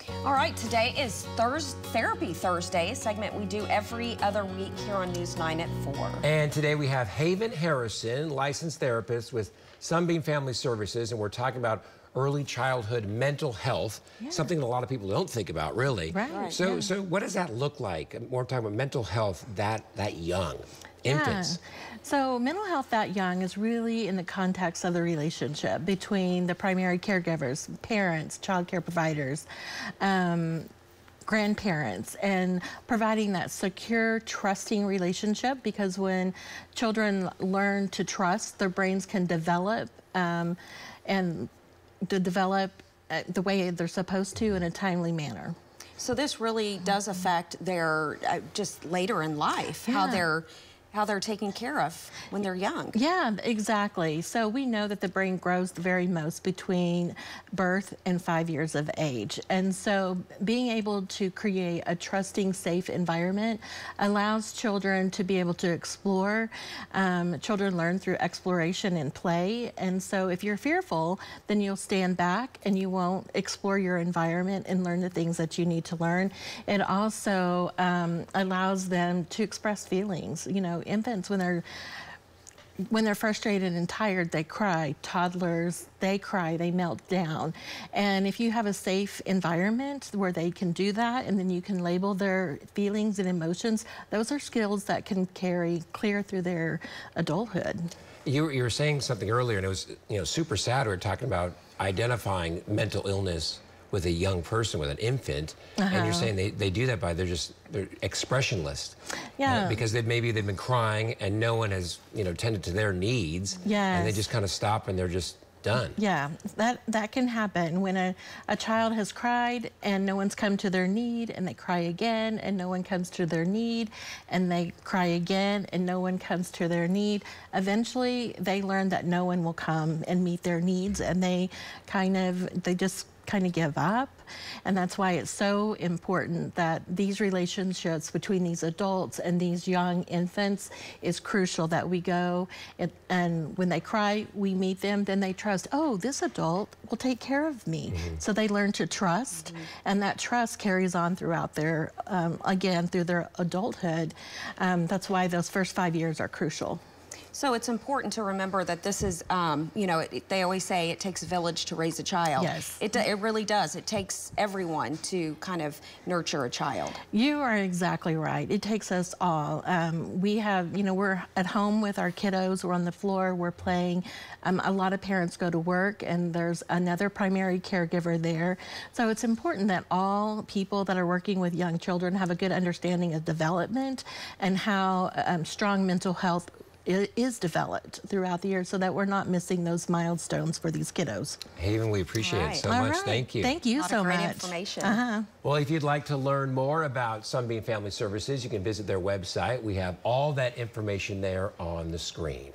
All right, today is Therapy Thursday, a segment we do every other week here on News 9 at 4. And today we have Haven Harrison, licensed therapist with Sunbeam Family Services, and we're talking about early childhood mental health, something that a lot of people don't think about, really. Right. So what does that look like? We're talking about mental health that young, infants. So mental health that young is really in the context of the relationship between the primary caregivers, parents, child care providers, grandparents, and providing that secure, trusting relationship, because when children learn to trust, their brains can develop and to develop the way they're supposed to in a timely manner. So this really does affect their, just later in life, how they're taken care of when they're young. Yeah, exactly. So we know that the brain grows the very most between birth and 5 years of age. And so being able to create a trusting, safe environment allows children to be able to explore. Children learn through exploration and play. And so if you're fearful, then you'll stand back and you won't explore your environment and learn the things that you need to learn. It also allows them to express feelings. You know, infants, when they're frustrated and tired, they cry. Toddlers, they cry, they melt down. And if you have a safe environment where they can do that, and then you can label their feelings and emotions, those are skills that can carry clear through their adulthood. You were saying something earlier, and it was super sad. We were talking about identifying mental illness with a young person, with an infant, and you're saying they do that by they're expressionless. Yeah. Because maybe they've been crying and no one has tended to their needs. Yes. And they just kind of stop and they're just done. Yeah, that can happen when a child has cried and no one's come to their need, and they cry again and no one comes to their need, and they cry again and no one comes to their need. Eventually they learn that no one will come and meet their needs, and they just kind of give up. And that's why it's so important that these relationships between these adults and these young infants is crucial, that we go and when they cry, we meet them, then they trust, oh, this adult will take care of me. So they learn to trust, and that trust carries on throughout their, again, through their adulthood. That's why those first 5 years are crucial. So it's important to remember that this is, they always say it takes a village to raise a child. Yes. It really does. It takes everyone to kind of nurture a child. You are exactly right. It takes us all. We have, we're at home with our kiddos. We're on the floor. We're playing. A lot of parents go to work, and there's another primary caregiver there. So it's important that all people that are working with young children have a good understanding of development and how strong mental health is developed throughout the year, so that we're not missing those milestones for these kiddos. Haven, we appreciate it so much. Thank you. Thank you so much. Great information. Well, if you'd like to learn more about Sunbeam Family Services, you can visit their website. We have all that information there on the screen.